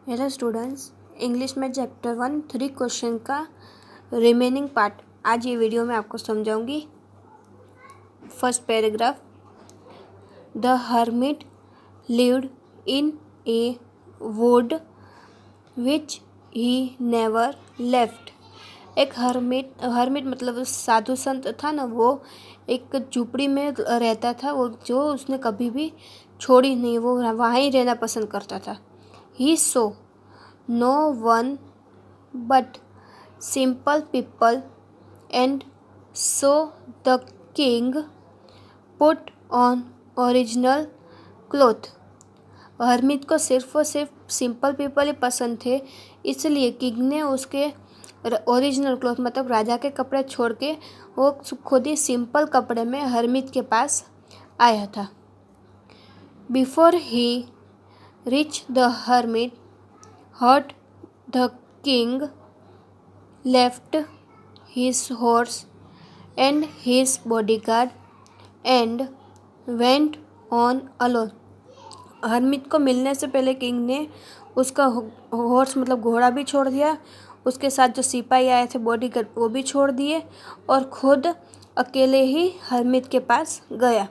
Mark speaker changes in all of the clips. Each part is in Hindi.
Speaker 1: हेलो स्टूडेंट्स, इंग्लिश में चैप्टर 1 3 क्वेश्चन का रिमेनिंग पार्ट आज ये वीडियो में आपको समझाऊंगी। First paragraph, the hermit lived in a wood which he never left. एक हर्मिट मतलब साधु संत था ना, वो एक झुपड़ी में रहता था, वो जो उसने कभी भी छोड़ी नहीं, वो वहाँ ही रहना पसंद करता था। ही सो no one but simple people, and so the king put on original cloth। Harmeet को सिर्फ और सिर्फ सिंपल पीपल ही पसंद थे, इसलिए किंग ने उसके ओरिजिनल क्लॉथ मतलब राजा के कपड़े छोड़ के वो खुद ही सिंपल कपड़े में हरमित के पास आया था। Before he reach the hermit hut the king left his horse and his bodyguard and went on alone। Harmeet को मिलने से पहले किंग ने उसका हॉर्स मतलब घोड़ा भी छोड़ दिया, उसके साथ जो सिपाही आए थे बॉडीगार्ड वो भी छोड़ दिए और खुद अकेले ही हरमित के पास गया।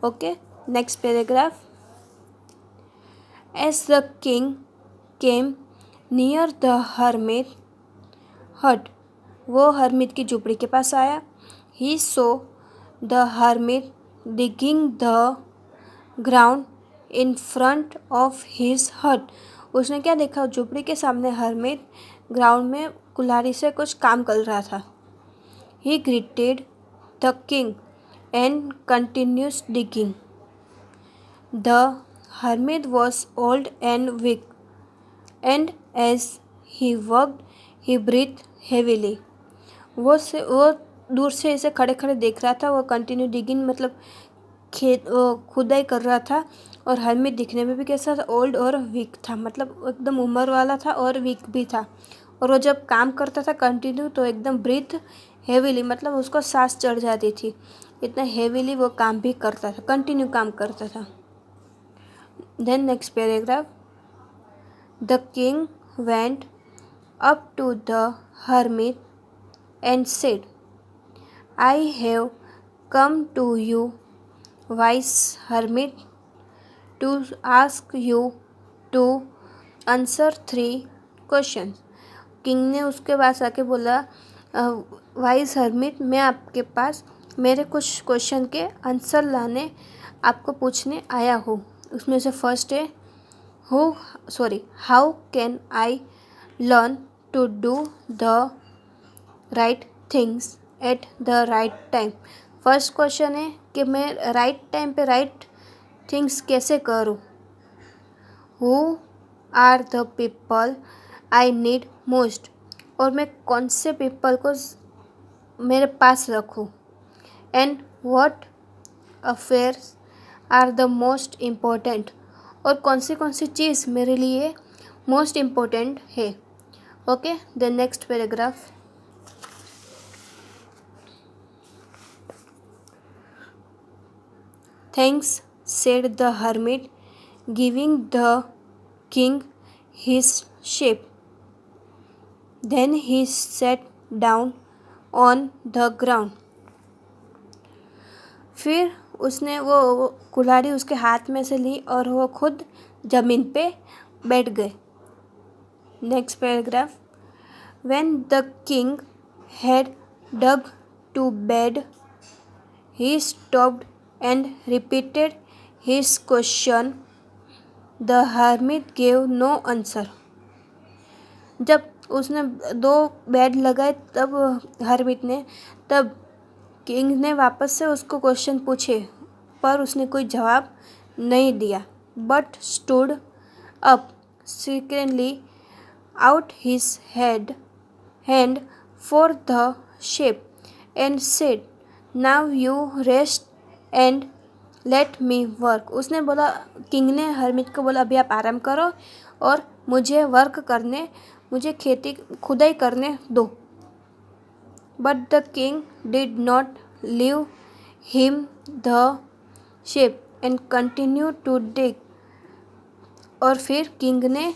Speaker 1: Okay, next paragraph, as the king came near the hermit hut, वो हर्मित की झुपड़ी के पास आया। He saw the hermit digging the ground in front of his hut. उसने क्या देखा, झुपड़ी के सामने हर्मिट ग्राउंड में कुल्हाड़ी से कुछ काम कर रहा था। He greeted the king and continues digging. The hermit was old and weak and as he worked he breathed heavily। वो दूर से इसे खड़े खड़े देख रहा था। वो कंटिन्यू डिगिंग मतलब खुदाई कर रहा था, और हरमित दिखने में भी कैसा था, ओल्ड और वीक था, मतलब एकदम उम्र वाला था और वीक भी था। और वो जब काम करता था कंटिन्यू तो एकदम ब्रीथ हेवीली मतलब उसको सांस चढ़ जाती थी, इतना हेवीली वो काम भी करता था, कंटिन्यू काम करता था। Then next paragraph, The king went up to the hermit and said, I have come to you, wise hermit, to ask you to answer 3 questions। King ने उसके पास आके बोला, वाइज हर्मिट, मैं आपके पास मेरे कुछ क्वेश्चन के आंसर लाने आपको पूछने आया हूँ। उसमें से फर्स्ट है, how can I learn to do the right things at the right time। First question है कि मैं राइट टाइम पे राइट थिंग्स कैसे करूँ। Who are the people I need most, और मैं कौन से पीपल को मेरे पास रखूँ। And what affairs are the most important, और कौन सी चीज़ मेरे लिए मोस्ट इम्पोर्टेंट है। Okay, the next paragraph, thanks said the hermit giving the king his shape. Then he set down on the ground. फिर उसने वो कुल्हाड़ी उसके हाथ में से ली और वो खुद ज़मीन पे बैठ गए। Next paragraph, when the king had dug two bed he stopped and repeated his question. The hermit gave no answer. जब उसने 2 बेड लगाए तब किंग ने वापस से उसको क्वेश्चन पूछे, पर उसने कोई जवाब नहीं दिया, but stood up secretly out his hand for the shape and said, now you rest and let me work. उसने बोला, किंग ने हरमित को बोला, अभी आप आराम करो और मुझे वर्क करने, मुझे खुदाई करने दो। But the king did not leave him the sheep and continued to dig। और फिर किंग ने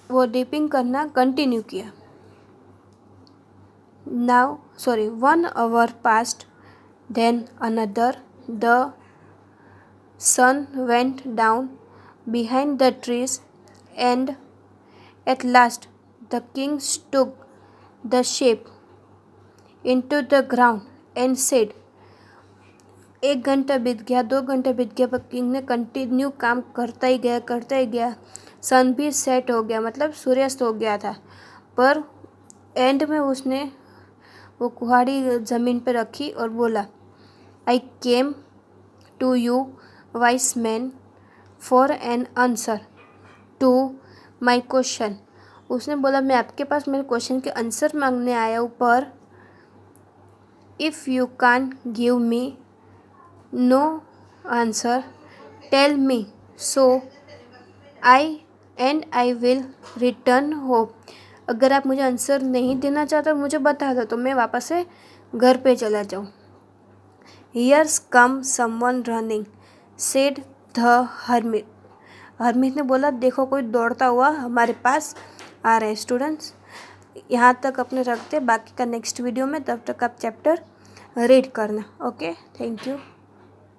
Speaker 1: वो डिपिंग करना कंटिन्यू किया। Now 1 hour passed, then another. The sun went down behind the trees, and at last the king took the shape into the ground and said, 1 घंटा बीत गया, 2 घंटे बीत गया, पर किंग ने कंटिन्यू काम करता ही गया। सन भी सेट हो गया, मतलब सूर्यास्त हो गया था, पर एंड में उसने वो कुल्हाड़ी ज़मीन पे रखी और बोला, I came to you wise man for an answer to my question. उसने बोला, मैं आपके पास मेरे क्वेश्चन के आंसर मांगने आया हूँ, पर if you can give me no answer tell me so I will return home. अगर आप मुझे आंसर नहीं देना चाहते मुझे बता दो तो मैं वापस से घर पे चला जाऊँ। Here's come someone running said the hermit ने बोला, देखो कोई दौड़ता हुआ हमारे पास आ रहा है। स्टूडेंट्स, यहाँ तक अपने रखते, बाकी का नेक्स्ट वीडियो में, तब तक आप चैप्टर रीड करना। Okay, thank you.